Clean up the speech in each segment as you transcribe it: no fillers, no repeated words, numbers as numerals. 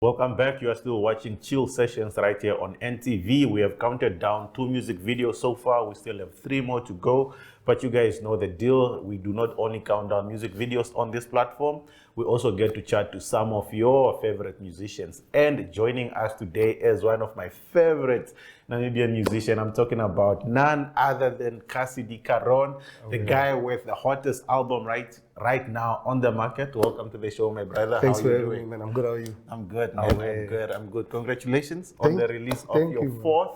Welcome back. You are still watching Chill Sessions right here on NTV. We have counted down 2 music videos so far. We still have 3 more to go. But you guys know the deal. We do not only count down music videos on this platform. We also get to chat to some of your favorite musicians. And joining us today is one of my favorite Namibian musicians. I'm talking about none other than Cassidy Karon, the guy with the hottest album right now on the market. Welcome to the show, my brother. Thanks How for you having me, doing? man. I'm good. How are you? I'm good, man. I'm good. Congratulations on the release of thank your you, man. fourth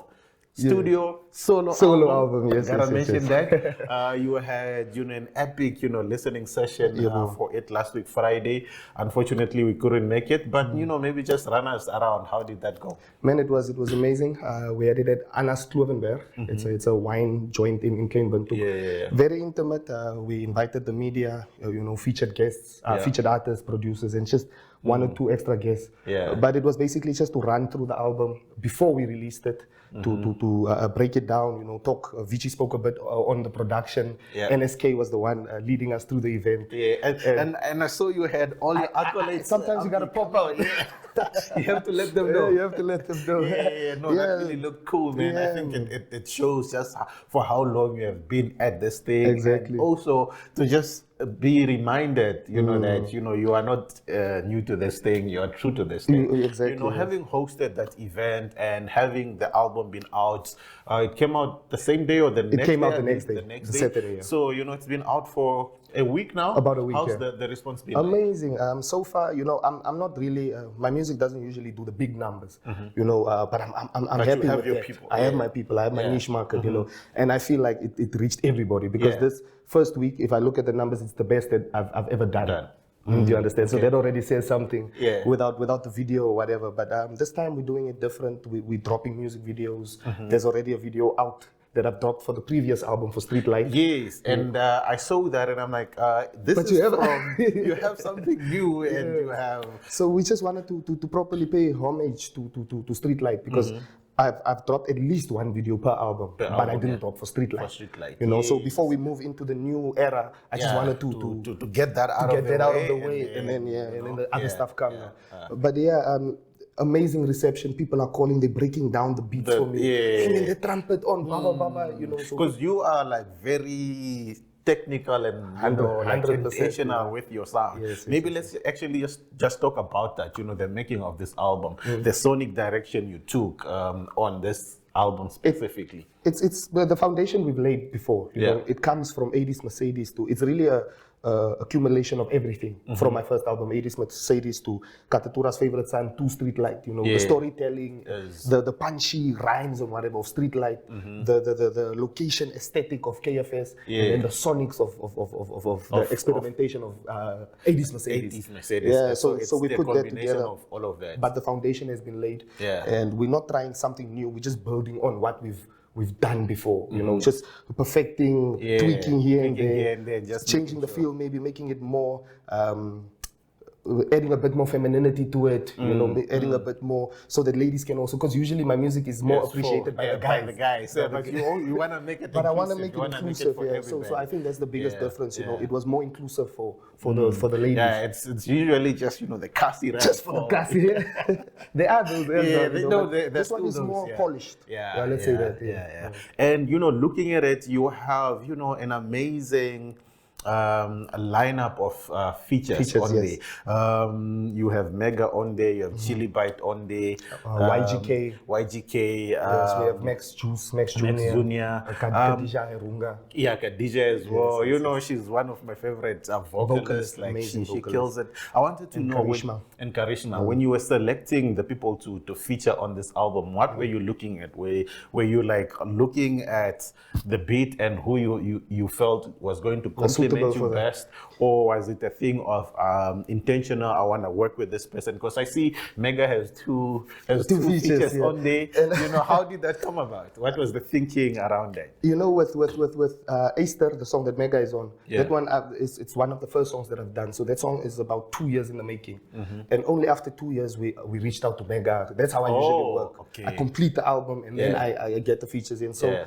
studio solo album. Yes, Gotta yes, mention yes. that. You had, an epic, listening session for it last week, Friday. Unfortunately, we couldn't make it, but, maybe just run us around. How did that go? Man, it was amazing. We had it at Anna's Klovenberg. It's a wine joint in Kleinbuntu. Yeah. Very intimate. We invited the media, featured guests, featured artists, producers, and just one or two extra guests. Yeah. But it was basically just to run through the album before we released it, to break it down, talk. Vici spoke a bit on the production. Yeah. NSK was the one leading us through the event. Yeah, and I saw you had all your accolades. Sometimes you gotta pop out. You have to let them know. Yeah, you have to let them know. That really looked cool, man. I think it shows just for how long you have been at this thing. Exactly. And also to just be reminded, that, you are not new to this thing, you are true to this thing. Exactly. Having hosted that event and having the album been out, it came out the same day or the next day? It came out the next day, The next the day. Saturday, yeah. So, it's been out for a week now? About a week, How's yeah. the response been? Amazing. So far, I'm not really. My music doesn't usually do the big numbers, but I'm But happy you have with your that. people. I have my people. I have my niche market, and I feel like it reached everybody because this first week, if I look at the numbers, it's the best that I've ever done. Do you understand? So that already says something. Yeah. Without the video or whatever. But this time we're doing it different. We're dropping music videos. There's already a video out that I've dropped for the previous album for Street Life. Yes, and I saw that and I'm like, this But is you have something new and you have... So we just wanted to properly pay homage to Street Light because I've dropped at least one video per album, but I didn't drop for Street Light. So before we move into the new era, I just wanted to get that out of the way, and then the other stuff comes. But amazing reception. People are calling, they're breaking down the beats for me. And then the trumpet on, Because you are like very technical and intentional with your sound. Maybe let's actually just talk about that, the making of this album, the sonic direction you took on this album specifically. It's the foundation we've laid before. It comes from 80s Mercedes to, it's really a accumulation of everything from my first album, 80s Mercedes, to Katatura's favorite son, to Street Light. The storytelling, the punchy rhymes and whatever of Street Light, the location aesthetic of KFS, and then the sonics of the experimentation of 80s Mercedes. 80s Mercedes. So we put that together. Of all of that. But the foundation has been laid, and we're not trying something new. We're just building on what we've done before, just perfecting, tweaking here and there, just changing the feel, maybe making it more, adding a bit more femininity to it, adding a bit more so that ladies can also, because usually my music is more appreciated by the guys. But you want to make it but inclusive. I want to make it inclusive, So I think that's the biggest difference, it was more inclusive for the ladies. Yeah, it's usually just, the Cassie, right? Just for the Cassie, They are those. This one is more polished. Let's say that. And, looking at it, you have, an amazing a lineup of features on there. You have Mega on there, you have Chili Bite on there, YGK. Yes, we have Max Junior. Khadija Herunga. Yeah, Khadija as well. She's one of my favorite vocalists. Like she kills it. I wanted to know Karishma. When you were selecting the people to feature on this album, what were you looking at? Were you like looking at the beat and who you felt was going to complement you best, or was it a thing of intentional? I want to work with this person because I see Mega has two features on there. How did that come about? What was the thinking around that? With Easter, the song that Mega is on, that one it's one of the first songs that I've done. So that song is about 2 years in the making, and only after 2 years we reached out to Mega. That's how I usually work. I complete the album and then I get the features in. So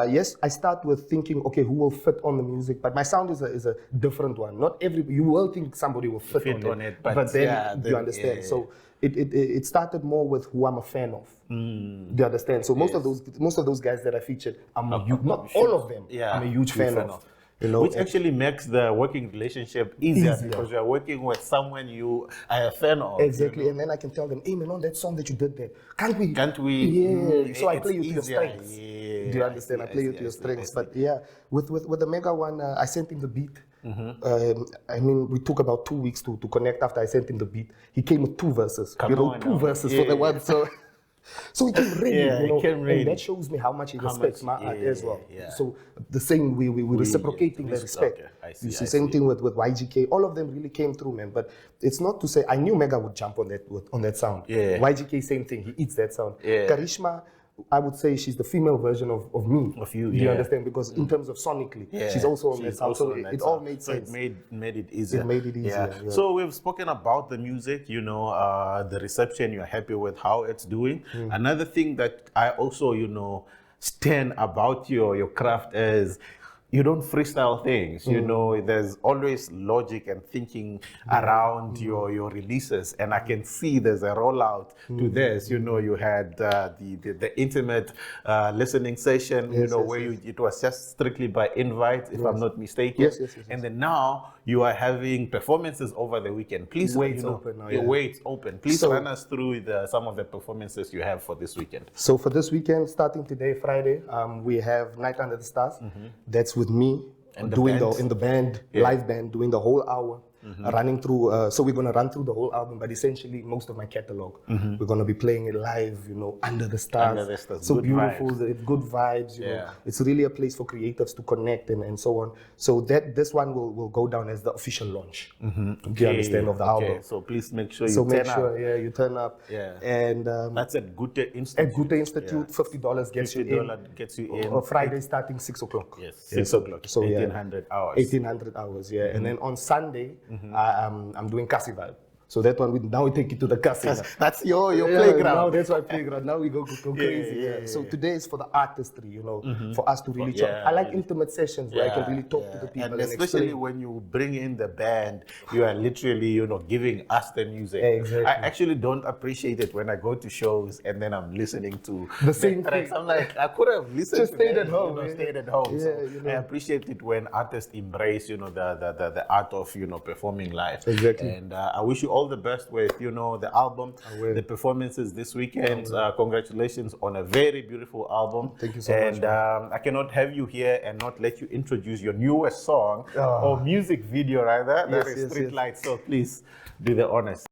Yes, I start with thinking, okay, who will fit on the music? But my sound is a different one. Not every, you will think somebody will fit on it, but then you understand. So it started more with who I'm a fan of. Do you understand? So most of those guys that I featured, not all of them, I'm a huge fan of. You know, which actually makes the working relationship easier because you're working with someone you are a fan of. Exactly, you know? and then I can tell them, hey man, on that song that you did there, can't we? Yeah. So I play you to your strengths. Yeah. Do you understand? I play you to your strengths. But yeah, with the Mega one, I sent him the beat. I mean, we took about 2 weeks to connect after I sent him the beat. He came with 2 verses. He wrote 2 verses for the one. So he came ready, you know, and that shows me how much he respects my art as well. So the same, we reciprocating the respect. You see, same thing with YGK. All of them really came through, man. But it's not to say I knew Mega would jump on that sound. YGK, same thing. He eats that sound. Karishma, I would say she's the female version of me. Of you, Do you understand? Because in terms of sonically, she's also on that sound. So it all made sense. So it made it easier. It made it easier. Yeah. So we've spoken about the music, you know, the reception, you're happy with how it's doing. Another thing that I also, you know, stand about your craft is you don't freestyle things, you know, there's always logic and thinking around your releases, and I can see there's a rollout to this. You know, you had the intimate listening session, you know, where it was just strictly by invite, if I'm not mistaken. Yes. And then now you are having performances over the weekend. Please, Wait's open now. Wait's open. Please run us through some of the performances you have for this weekend. So for this weekend, starting today, Friday, we have Night Under the Stars. That's with me and doing in the band, live band, doing the whole hour. Running through, so we're going to run through the whole album, but essentially most of my catalog. We're going to be playing it live, you know, under the stars. So good beautiful, it's good vibes, you know. It's really a place for creatives to connect and so on. So this one will go down as the official launch. Do you understand, of the album? So please make sure you turn up. You turn up. And that's at Gute Institute. At Gute Institute, $50 gets you in. Gets you in. Friday starting 6 o'clock. Yes, 6 o'clock. So 1800 hours. 1800 hours, and then on Sunday, I'm doing Cassie vibe. So that one, now we take it to the casino. That's your playground. Now that's my playground. Now we go crazy. So today is for the artistry, you know, for us to really talk. I like intimate sessions where I can really talk to the people. And especially when you bring in the band, you are literally, you know, giving us the music. Exactly. I actually don't appreciate it when I go to shows and then I'm listening to the same tracks. I'm like, I could have listened just to stayed at home. Stayed at home. So you know. I appreciate it when artists embrace, you know, the art of, you know, performing live. Exactly. And I wish you all the best with, you know, the album, the performances this weekend. Congratulations on a very beautiful album. Thank you so much. And I cannot have you here and not let you introduce your newest song or music video rather. That is Street Lights. So please do the honors.